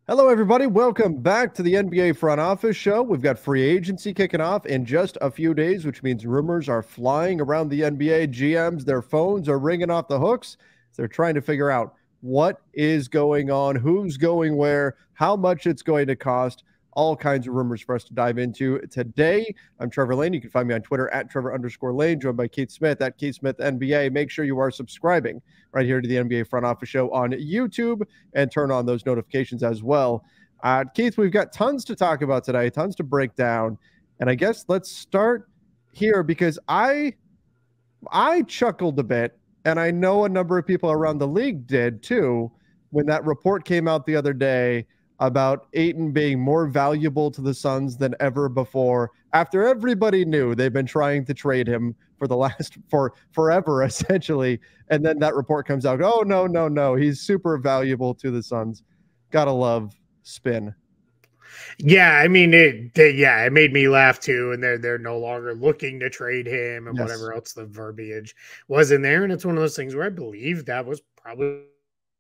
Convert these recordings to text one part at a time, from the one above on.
Hello, everybody. Welcome back to the NBA Front Office Show. We've got free agency kicking off in just a few days, which means rumors are flying around the NBA. GMs, their phones are ringing off the hooks. They're trying to figure out what is going on, who's going where, how much it's going to cost. All kinds of rumors for us to dive into today. I'm Trevor Lane. You can find me on Twitter at Trevor_Lane, joined by Keith Smith at Keith Smith NBA. Make sure you are subscribing right here to the NBA Front Office Show on YouTube and turn on those notifications as well. Keith, we've got tons to talk about today, tons to break down. And I guess let's start here because I chuckled a bit, and I know a number of people around the league did too, when that report came out the other day about Ayton being more valuable to the Suns than ever before, after everybody knew they've been trying to trade him for forever, essentially. And then that report comes out, oh, no, he's super valuable to the Suns. Gotta love spin. Yeah, I mean, it made me laugh too. And they're no longer looking to trade him and whatever else the verbiage was in there. And it's one of those things where I believe that was probably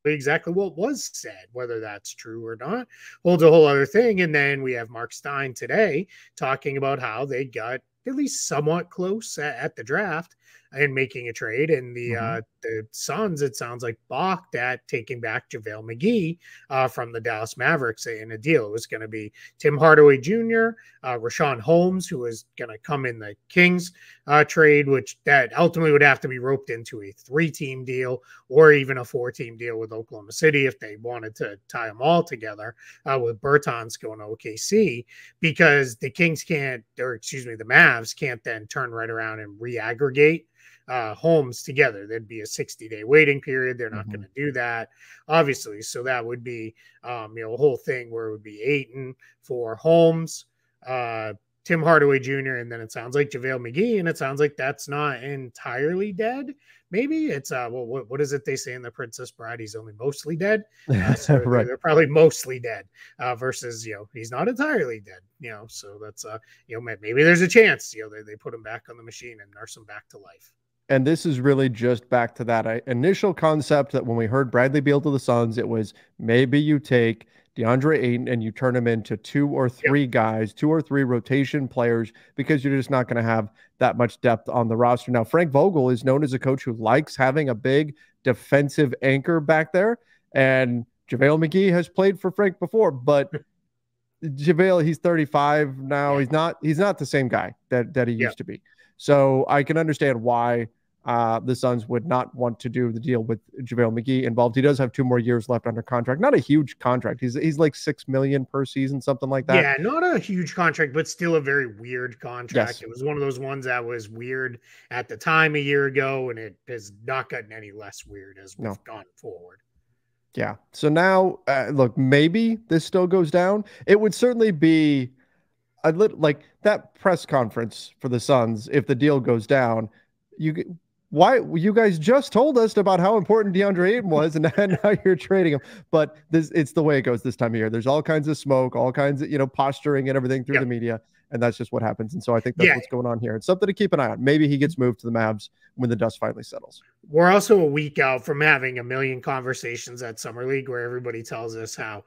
exactly what was said. Whether that's true or not holds a whole other thing. And then we have Mark Stein today talking about how they got at least somewhat close at the draft and making a trade. And the Suns, it sounds like, balked at taking back JaVale McGee from the Dallas Mavericks in a deal. It was going to be Tim Hardaway Jr., Rashawn Holmes, who was going to come in the Kings trade, which that ultimately would have to be roped into a 3-team deal or even a 4-team deal with Oklahoma City if they wanted to tie them all together, with Bertans going to OKC, because the Kings can't, or excuse me, the Mavs can't then turn right around and re-aggregate Holmes together. There'd be a 60-day waiting period. They're not going to do that, obviously. So that would be, a whole thing where it would be Ayton for Holmes, Tim Hardaway Jr., and then it sounds like JaVale McGee, and it sounds like that's not entirely dead. Maybe it's what is it they say in The Princess Bride? He's only mostly dead. So Right. they're probably mostly dead, versus he's not entirely dead. So that's maybe there's a chance they put him back on the machine and nurse him back to life. And this is really just back to that initial concept that when we heard Bradley Beal to the Suns, it was maybe you take Deandre Ayton and you turn him into 2 or 3 guys, 2 or 3 rotation players, because you're just not going to have that much depth on the roster. Now, Frank Vogel is known as a coach who likes having a big defensive anchor back there. And JaVale McGee has played for Frank before, but JaVale, he's 35 now. He's not the same guy that he used to be. So I can understand why the Suns would not want to do the deal with JaVale McGee involved. He does have 2 more years left under contract. Not a huge contract. He's like $6 million per season, something like that. Yeah, not a huge contract, but still a very weird contract. Yes. It was one of those ones that was weird at the time a year ago, and it has not gotten any less weird as we've gone forward. Yeah. So now, look, maybe this still goes down. It would certainly be a little like that press conference for the Suns. If the deal goes down, why you guys just told us about how important DeAndre Ayton was, and now you're trading him. But it's the way it goes this time of year. There's all kinds of smoke, all kinds of posturing and everything through the media, and that's just what happens. And so I think that's what's going on here. It's something to keep an eye on. Maybe he gets moved to the Mavs when the dust finally settles. We're also a week out from having a million conversations at Summer League where everybody tells us how,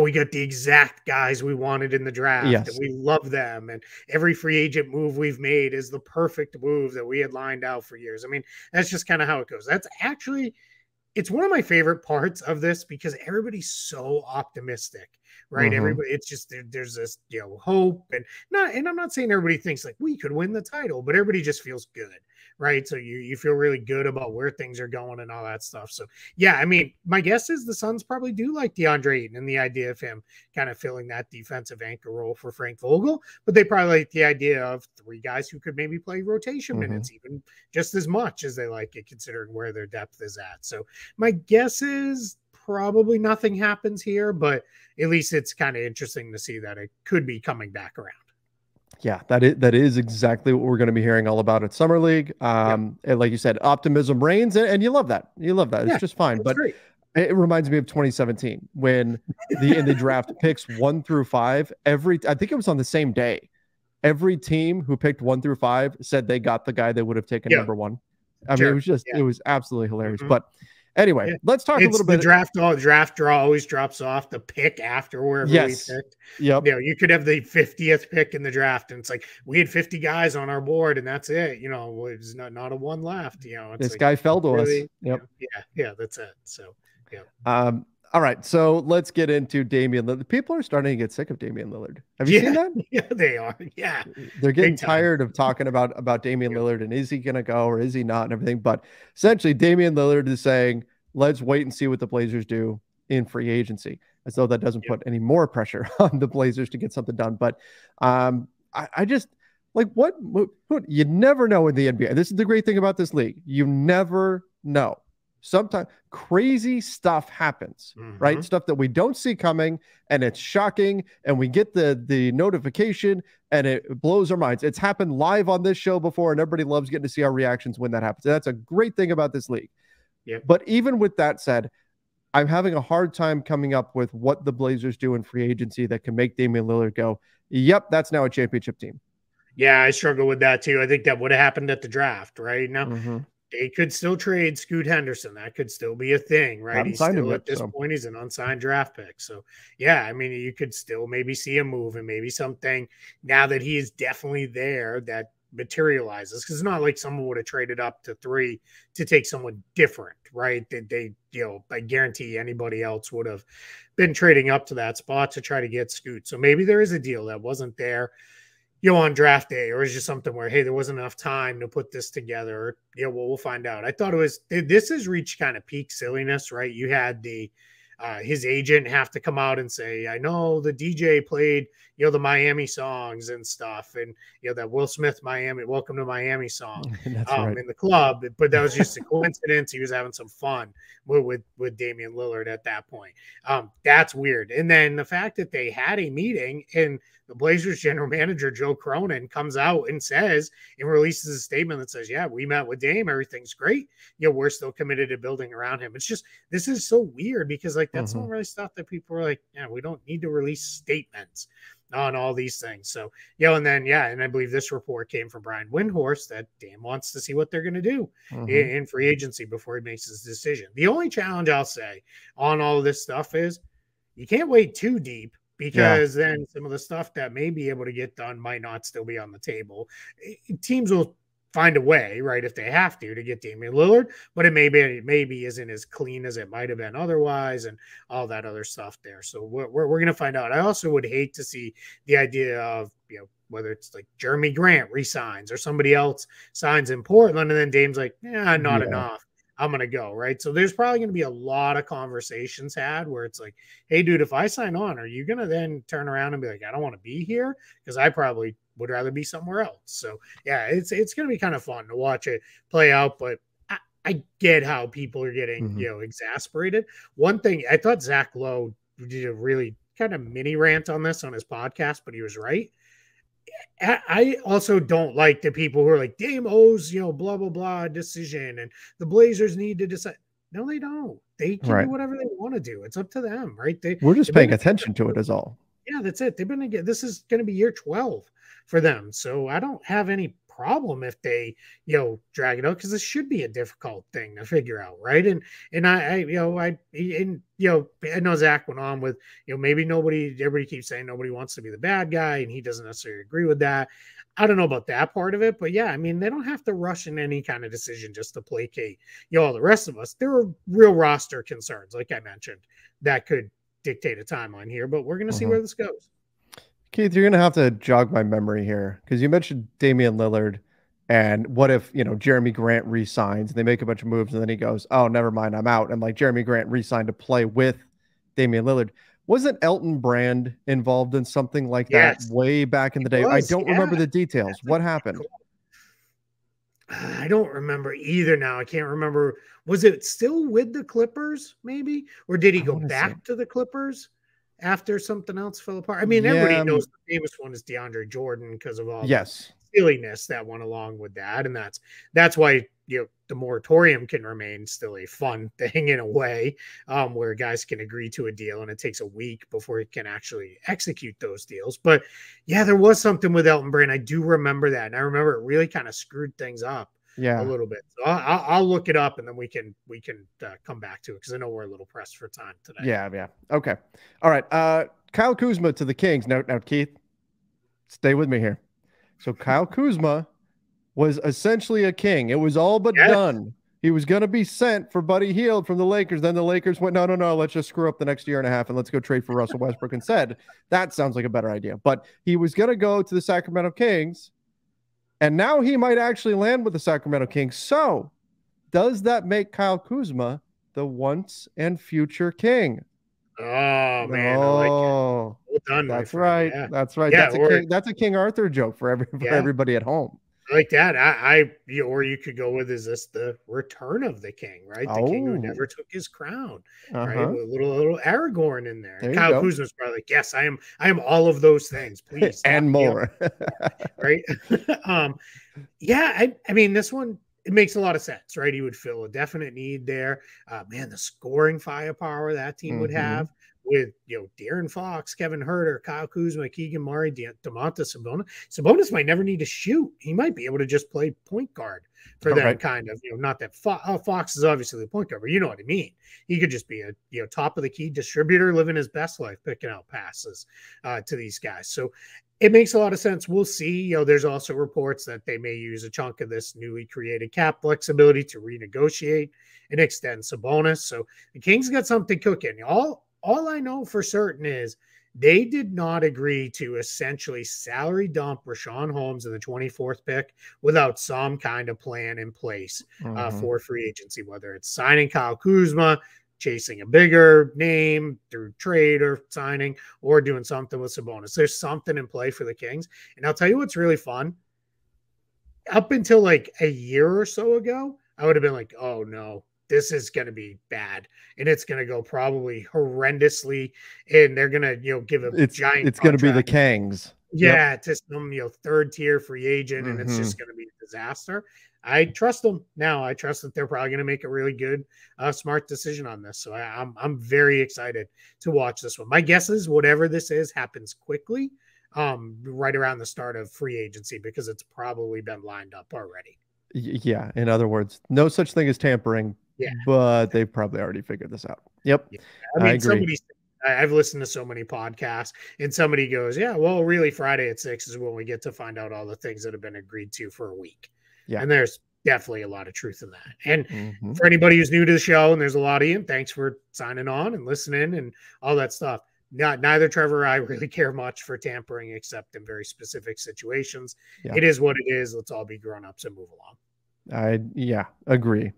we got the exact guys we wanted in the draft, and we love them, and every free agent move we've made is the perfect move that we had lined out for years. I mean, that's just kind of how it goes. That's actually, it's one of my favorite parts of this because everybody's so optimistic, right? Everybody, it's just, there's this, hope, and I'm not saying everybody thinks like we could win the title, but everybody just feels good, right? So you feel really good about where things are going and all that stuff. So yeah, I mean, my guess is the Suns probably do like DeAndre Ayton and the idea of him kind of filling that defensive anchor role for Frank Vogel, but they probably like the idea of 3 guys who could maybe play rotation minutes even just as much as they like it, considering where their depth is at. So my guess is probably nothing happens here, but at least it's kind of interesting to see that it could be coming back around. Yeah, that is exactly what we're going to be hearing all about at Summer League. And like you said, optimism reigns, and you love that. You love that. It's just fine. But great. It reminds me of 2017 when in the draft picks 1 through 5, I think it was on the same day. Every team who picked 1 through 5 said they got the guy they would have taken number 1. I mean, it was just, it was absolutely hilarious. But Anyway, let's talk a little bit. The draft draw always drops off the pick after wherever we picked. Yep. You know, you could have the 50th pick in the draft, and it's like we had 50 guys on our board, and that's it. You know, it's not a one left. You know, it's this like, guy fell to us. Yep. You know, yeah, that's it. So yeah. All right, so let's get into Damian Lillard. People are starting to get sick of Damian Lillard. Have you seen that? Yeah, they are. Yeah, they're getting tired of talking about Damian Lillard and is he going to go or is he not and everything. But essentially, Damian Lillard is saying, let's wait and see what the Blazers do in free agency, as though that doesn't put any more pressure on the Blazers to get something done. But I just like what you never know in the NBA. This is the great thing about this league. You never know. Sometimes crazy stuff happens, right? Stuff that we don't see coming, and it's shocking, and we get the notification and it blows our minds. It's happened live on this show before, and everybody loves getting to see our reactions when that happens. And that's a great thing about this league. But even with that said, I'm having a hard time coming up with what the Blazers do in free agency that can make Damian Lillard go, yep, that's now a championship team. Yeah, I struggle with that too. I think that would have happened at the draft, right? Now, they could still trade Scoot Henderson. That could still be a thing, right? He's still at this point, he's an unsigned draft pick. So, yeah, I mean, you could still maybe see a move and maybe something now that he is definitely there that materializes. Because it's not like someone would have traded up to 3 to take someone different, right? They you know, I guarantee anybody else would have been trading up to that spot to try to get Scoot. So maybe there is a deal that wasn't there, you know, on draft day, or is just something where, hey, there wasn't enough time to put this together. Yeah, well, we'll find out. I thought this has reached kind of peak silliness, right? You had his agent have to come out and say, I know the DJ played, you know, the Miami songs and stuff, and you know that Will Smith Miami Welcome to Miami song in the club, but that was just a coincidence. He was having some fun with Damian Lillard at that point. That's weird. And then the fact that they had a meeting and the Blazers general manager, Joe Cronin, comes out and says and releases a statement that says, yeah, we met with Dame. Everything's great. You know, we're still committed to building around him. It's just, this is so weird because like, that's not really stuff that people are like, yeah, we don't need to release statements on all these things. So, you know, and then, yeah, and I believe this report came from Brian Windhorst that Dame wants to see what they're going to do in free agency before he makes his decision. The only challenge I'll say on all of this stuff is you can't wait too deep, because then some of the stuff that may be able to get done might not still be on the table. Teams will find a way, right, if they have to get Damian Lillard, but it maybe isn't as clean as it might have been otherwise, and all that other stuff there. So we're going to find out. I also would hate to see the idea of, you know, whether it's like Jeremy Grant resigns or somebody else signs in Portland, and then Dame's like, yeah, not enough. I'm going to go, right? So there's probably going to be a lot of conversations had where it's like, hey, dude, if I sign on, are you going to then turn around and be like, I don't want to be here? Because I probably would rather be somewhere else. So, yeah, it's going to be kind of fun to watch it play out. But I get how people are getting, you know, exasperated. One thing, I thought Zach Lowe did a really kind of mini rant on this on his podcast, but he was right. I also don't like the people who are like, Dame owes, you know, blah, blah, blah decision, and the Blazers need to decide. No, they don't. They can do whatever they want to do. It's up to them, right? We're just paying attention to it is all. Yeah, that's it. This is going to be year 12 for them. So I don't have any problem if they, you know, drag it out, because this should be a difficult thing to figure out, right? And I know Zach went on with, you know, maybe everybody keeps saying nobody wants to be the bad guy, and he doesn't necessarily agree with that. I don't know about that part of it, but yeah, I mean, they don't have to rush in any kind of decision just to placate, you know, all the rest of us. There are real roster concerns, like I mentioned, that could dictate a timeline here, but we're going to see where this goes. Keith, you're going to have to jog my memory here, because you mentioned Damian Lillard, and what if, you know, Jeremy Grant re-signs and they make a bunch of moves and then he goes, oh, never mind, I'm out. And like Jeremy Grant re-signed to play with Damian Lillard. Wasn't Elton Brand involved in something like that way back in the day? I don't remember the details. What happened? Cool. I don't remember either now. I can't remember. Was it still with the Clippers maybe? Or did he go back to the Clippers after something else fell apart? I mean, everybody knows the famous one is DeAndre Jordan because of all the silliness that went along with that. And that's why, you know, the moratorium can remain still a fun thing in a way, where guys can agree to a deal and it takes a week before it can actually execute those deals. But yeah, there was something with Elton Brand. I do remember that. And I remember it really kind of screwed things up a little bit. So I'll look it up and then we can come back to it because I know we're a little pressed for time today. Yeah. Okay. All right. Kyle Kuzma to the Kings. Now, Keith, stay with me here. So Kyle Kuzma was essentially a king. It was all but done. He was going to be sent for Buddy Hield from the Lakers. Then the Lakers went, no, let's just screw up the next year and a half and let's go trade for Russell Westbrook instead. That sounds like a better idea. But he was going to go to the Sacramento Kings, and now he might actually land with the Sacramento Kings. So does that make Kyle Kuzma the once and future king? Oh, man. I like it. Well done, that's right. Yeah. That's right. Yeah, that's a King Arthur joke for everybody at home. Like that, or you could go with, is this the return of the king, right? The king who never took his crown, right? With a little Aragorn in there. Kyle Kuzma's probably like, yes, I am all of those things, please, and more, right? I mean, this one, it makes a lot of sense, right? He would fill a definite need there. Man, the scoring firepower that team would have. With De'Aaron Fox, Kevin Huerter, Kyle Kuzma, Keegan Murray, Domantas Sabonis. Sabonis might never need to shoot. He might be able to just play point guard for them, kind of. Not that Fox is obviously the point guard, but you know what I mean. He could just be a top of the key distributor, living his best life, picking out passes to these guys. So it makes a lot of sense. We'll see. There's also reports that they may use a chunk of this newly created cap flexibility to renegotiate and extend Sabonis. So the Kings got something cooking. All I know for certain is they did not agree to essentially salary dump Rashawn Holmes in the 24th pick without some kind of plan in place for free agency, whether it's signing Kyle Kuzma, chasing a bigger name through trade or signing, or doing something with Sabonis. There's something in play for the Kings. And I'll tell you what's really fun. Up until like a year or so ago, I would have been like, oh no, this is going to be bad, and it's going to go probably horrendously, and they're going to, give a giant. It's going to be the Kangs. To some, third tier free agent, and it's just going to be a disaster. I trust them now. I trust that they're probably going to make a really good, smart decision on this. So I'm very excited to watch this one. My guess is whatever this is happens quickly, right around the start of free agency, because it's probably been lined up already. Yeah. In other words, no such thing as tampering. Yeah, but they've probably already figured this out. Yep. Yeah. I agree. I've listened to so many podcasts, and somebody goes, yeah, well, really Friday at 6 is when we get to find out all the things that have been agreed to for a week. Yeah. And there's definitely a lot of truth in that. And for anybody who's new to the show, and there's a lot of you, thanks for signing on and listening and all that stuff. Neither Trevor or I really care much for tampering, except in very specific situations. Yeah. It is what it is. Let's all be grown-ups and move along. Agree.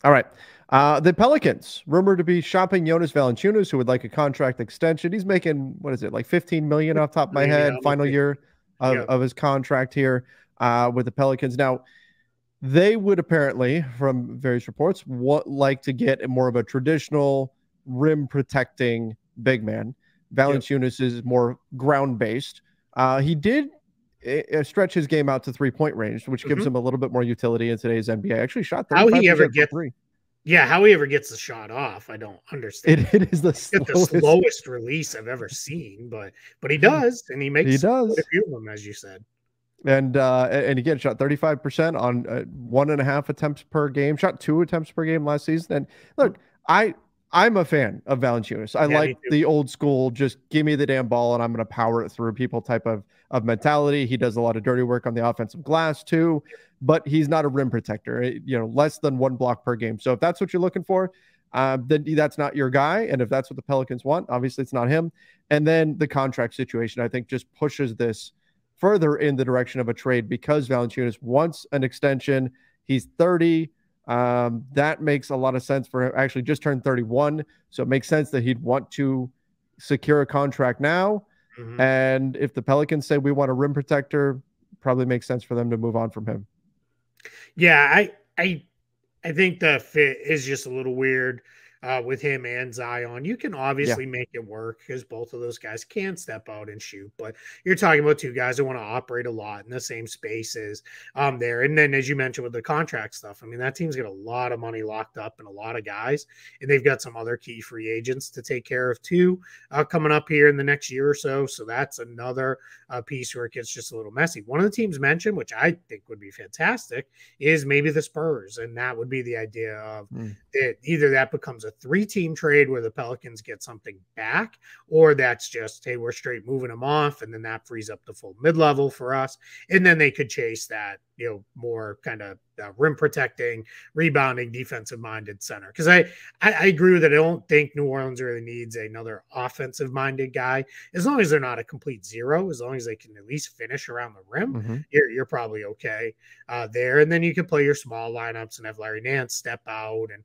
All right. The Pelicans rumored to be shopping Jonas Valanciunas, who would like a contract extension. He's making, what is it, like $15 million off the top of my head, final year of his contract here with the Pelicans. Now, they would apparently, from various reports, like to get more of a traditional rim protecting big man. Valanciunas is more ground based. He did stretch his game out to 3-point range, which gives him a little bit more utility in today's NBA. Actually shot 35% how he ever gets three. Yeah, how he ever gets the shot off, I don't understand. It is the slowest release I've ever seen, but he does, and he makes a few of them, as you said. And again, shot 35% on 1.5 attempts per game. Shot 2 attempts per game last season. And look, I'm a fan of Valanciunas. I like the old school, just give me the damn ball and I'm going to power it through people type of mentality. He does a lot of dirty work on the offensive glass too, but he's not a rim protector, less than 1 block per game. So if that's what you're looking for, then that's not your guy. And if that's what the Pelicans want, obviously it's not him. And then the contract situation, I think, just pushes this further in the direction of a trade because Valanciunas wants an extension. He's 30. That makes a lot of sense for him. Actually just turned 31. So it makes sense that he'd want to secure a contract now. And if the Pelicans say we want a rim protector, probably makes sense for them to move on from him. Yeah, I think the fit is just a little weird with him and Zion. You can obviously make it work because both of those guys can step out and shoot, but you're talking about two guys that want to operate a lot in the same spaces there. And then, as you mentioned with the contract stuff, I mean, that team's got a lot of money locked up and a lot of guys, and they've got some other key free agents to take care of too coming up here in the next year or so. So that's another piece where it gets just a little messy. One of the teams mentioned, which I think would be fantastic, is maybe the Spurs, and that would be the idea of that either that becomes a 3-team trade where the Pelicans get something back, or that's just, hey, we're straight moving them off, and then that frees up the full mid-level for us, and then they could chase that, you know, more kind of rim protecting, rebounding, defensive minded center. Because I agree with it. I don't think New Orleans really needs another offensive minded guy. As long as they're not a complete zero, as long as they can at least finish around the rim, you're probably okay there. And then you can play your small lineups and have Larry Nance step out and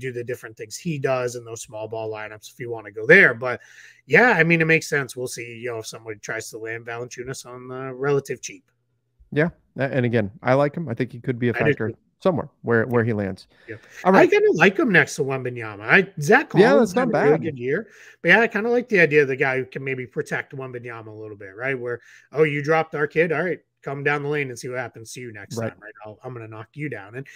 do the different things he does in those small ball lineups if you want to go there. But yeah, I mean, it makes sense. We'll see, you know, if somebody tries to land Valanciunas on the relative cheap. Yeah. And again, I like him. I think he could be a factor somewhere where he lands. Yeah. All right. I kind of like him next to Wembanyama. Zach Collins that's not bad. A really good year. But yeah, I kind of like the idea of the guy who can maybe protect Wembanyama a little bit, right? Where, oh, you dropped our kid. All right, come down the lane and see what happens to you next time, right? I'm going to knock you down. And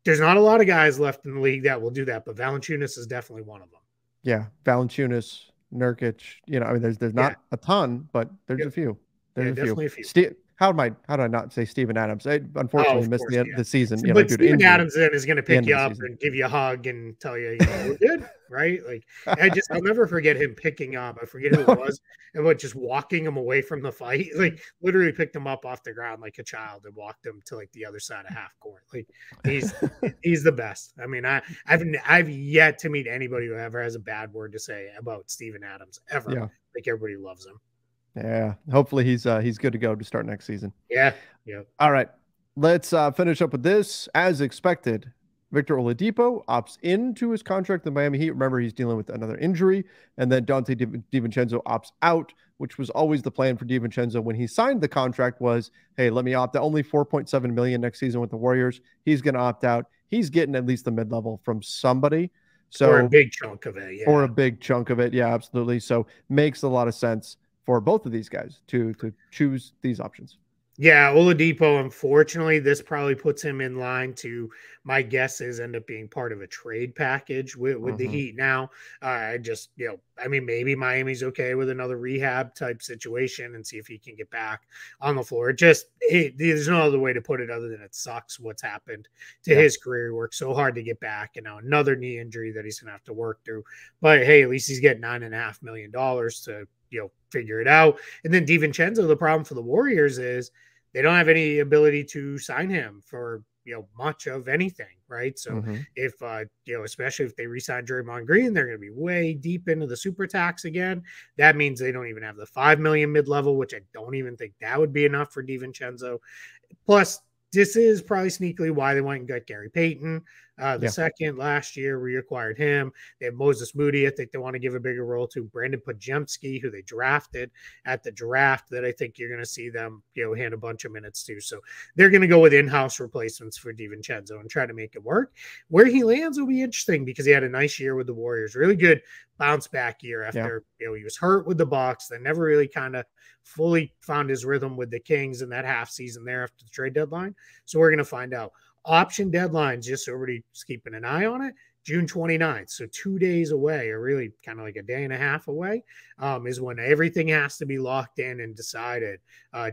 there's not a lot of guys left in the league that will do that, but Valanciunas is definitely one of them. Yeah, Valanciunas, Nurkic, you know, I mean, there's not a ton, but there's a few. There's definitely a few. How did I not say Steven Adams? I unfortunately missed the season. You know, but Steven Adams then is going to pick you up and give you a hug and tell you, we're good, right? Like I'll never forget him picking up. I forget who it was, and just walking him away from the fight. Like literally picked him up off the ground like a child and walked him to like the other side of half court. Like he's the best. I mean, I've yet to meet anybody who ever has a bad word to say about Steven Adams ever. Yeah. Like everybody loves him. Yeah, hopefully he's good to go to start next season. Yeah. All right, let's finish up with this. As expected, Victor Oladipo opts into his contract in the Miami Heat. Remember, he's dealing with another injury, and then Dante DiVincenzo opts out, which was always the plan for DiVincenzo when he signed the contract. Was, hey, let me opt out. Only $4.7 million next season with the Warriors. He's going to opt out. He's getting at least the mid-level from somebody. So or a big chunk of it. Yeah. Or a big chunk of it. Yeah, absolutely. So makes a lot of sense for both of these guys to choose these options. Yeah, Oladipo, unfortunately, this probably puts him in line to, my guess is, end up being part of a trade package with the Heat now. I just, I mean, maybe Miami's okay with another rehab type situation and see if he can get back on the floor. There's no other way to put it other than it sucks what's happened to his career. He worked so hard to get back, and now another knee injury that he's going to have to work through. But hey, at least he's getting $9.5 million to, figure it out. And then DiVincenzo, the problem for the Warriors is they don't have any ability to sign him for, much of anything, right? So if, especially if they re-sign Draymond Green, they're going to be way deep into the super tax again. That means they don't even have the $5 million mid-level, which I don't even think that would be enough for DiVincenzo. Plus, this is probably sneakily why they went and got Gary Payton. Second last year, reacquired him. They have Moses Moody. I think they want to give a bigger role to Brandon Podziemski, who they drafted at the draft, that I think you're going to see them, hand a bunch of minutes to. So they're going to go with in-house replacements for DiVincenzo and try to make it work. Where he lands will be interesting because he had a nice year with the Warriors. Really good bounce back year after, he was hurt with the Bucks. They never really kind of fully found his rhythm with the Kings in that half season there after the trade deadline. So we're going to find out. Option deadlines, just so everybody's keeping an eye on it, June 29th. So 2 days away, or really kind of like a day and a half away, is when everything has to be locked in and decided.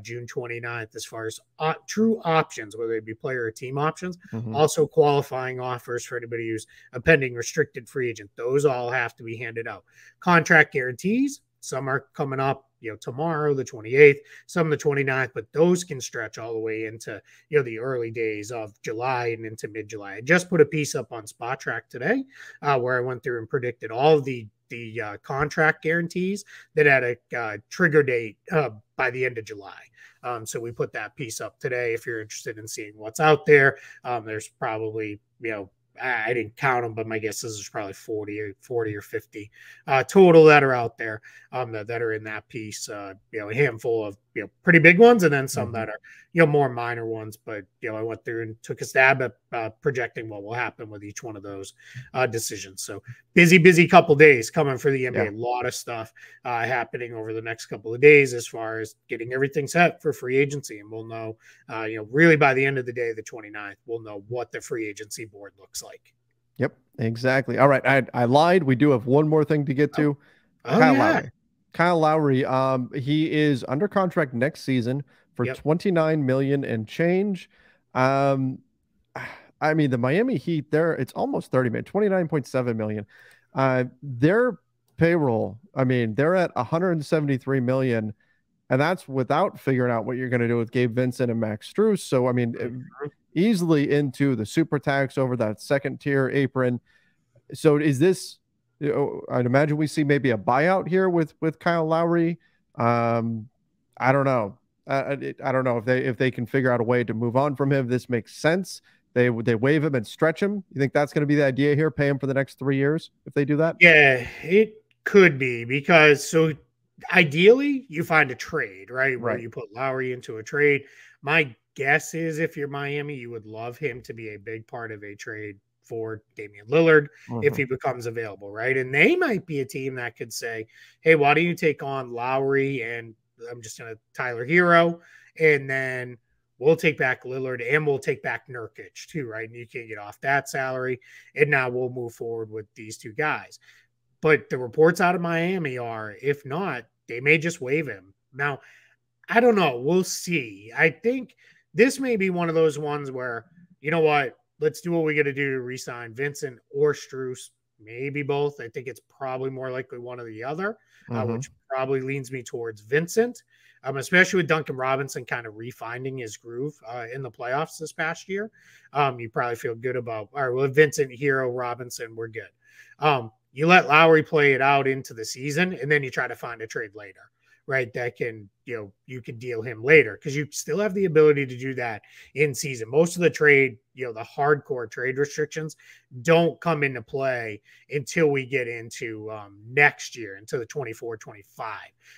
June 29th, as far as true options, whether it be player or team options, also qualifying offers for anybody who's a pending restricted free agent. Those all have to be handed out. Contract guarantees, some are coming up, tomorrow, the 28th, some the 29th, but those can stretch all the way into, the early days of July and into mid-July. I just put a piece up on Spot Track today where I went through and predicted all of the contract guarantees that had a trigger date by the end of July. So we put that piece up today. If you're interested in seeing what's out there, there's probably, I didn't count them, but my guess is there's probably 40 or 50 total that are out there that are in that piece. A handful of pretty big ones, and then some that are more minor ones. But I went through and took a stab at projecting what will happen with each one of those decisions. So busy couple days coming for the NBA. A lot of stuff happening over the next couple of days as far as getting everything set for free agency, and we'll know really by the end of the day, the 29th, we'll know what the free agency board looks like. Yep, exactly. All right, I lied. We do have one more thing to get to. Lowry. Kyle Lowry, he is under contract next season for $29 million and change. I mean, the Miami Heat, it's almost 30 million, 29.7 million. Their payroll, I mean, they're at 173 million, and that's without figuring out what you're going to do with Gabe Vincent and Max Strus. So, I mean, easily into the super tax over that second tier apron. So is this, I'd imagine we see maybe a buyout here with Kyle Lowry. I don't know. I don't know if they can figure out a way to move on from him. This makes sense. They waive him and stretch him. You think that's going to be the idea here? Pay him for the next 3 years if they do that? Yeah, it could be, because so ideally you find a trade, right? Where you put Lowry into a trade. My guess is if you're Miami, you would love him to be a big part of a trade for Damian Lillard if he becomes available, right? And they might be a team that could say, hey, why don't you take on Lowry and I'm just going to Tyler Hero, and then we'll take back Lillard and we'll take back Nurkic too, right? And you can get off that salary, and now we'll move forward with these two guys. But the reports out of Miami are, if not, they may just waive him. Now, I don't know. We'll see. I think this may be one of those ones where, you know what, let's do what we got to do to re-sign Vincent or Strus, maybe both. I think it's probably more likely one or the other, which probably leans me towards Vincent, especially with Duncan Robinson kind of refinding his groove in the playoffs this past year. You probably feel good about, all right, well, Vincent, Hero, Robinson, we're good. You let Lowry play it out into the season, and then you try to find a trade later, right? That can, you can deal him later, because you still have the ability to do that in season. Most of the trade, the hardcore trade restrictions don't come into play until we get into next year, into the 24-25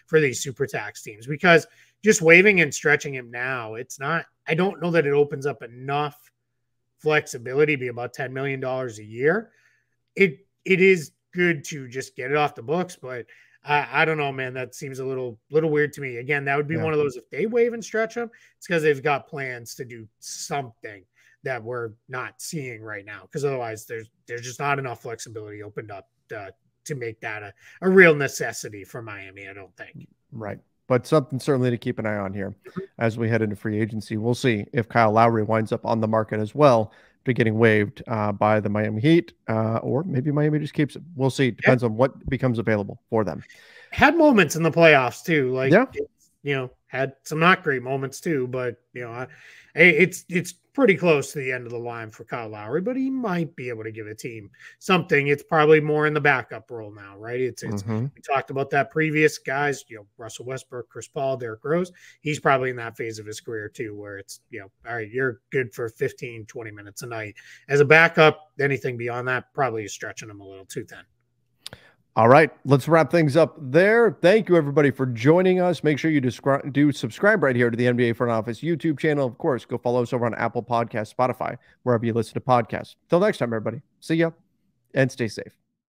for these super tax teams, because just waiving and stretching him now, it's not, I don't know that it opens up enough flexibility to be about $10 million a year. It is good to just get it off the books, but I don't know, man. That seems a little weird to me. Again, that would be one of those, if they waive and stretch them, it's because they've got plans to do something that we're not seeing right now. Because otherwise, there's just not enough flexibility opened up to make that a real necessity for Miami, I don't think. Right. But something certainly to keep an eye on here as we head into free agency. We'll see if Kyle Lowry winds up on the market as well to getting waived by the Miami Heat, or maybe Miami just keeps it. We'll see. Depends on what becomes available for them. Had moments in the playoffs too, like had some not great moments too, but it's pretty close to the end of the line for Kyle Lowry, but he might be able to give a team something. It's probably more in the backup role now, right? It's we talked about that previous guys, Russell Westbrook, Chris Paul, Derrick Rose. He's probably in that phase of his career too, where it's, all right, you're good for 15, 20 minutes a night. As a backup, anything beyond that probably is stretching him a little too thin. All right, let's wrap things up there. Thank you, everybody, for joining us. Make sure you do subscribe right here to the NBA Front Office YouTube channel. Of course, go follow us over on Apple Podcasts, Spotify, wherever you listen to podcasts. Till next time, everybody. See ya and stay safe.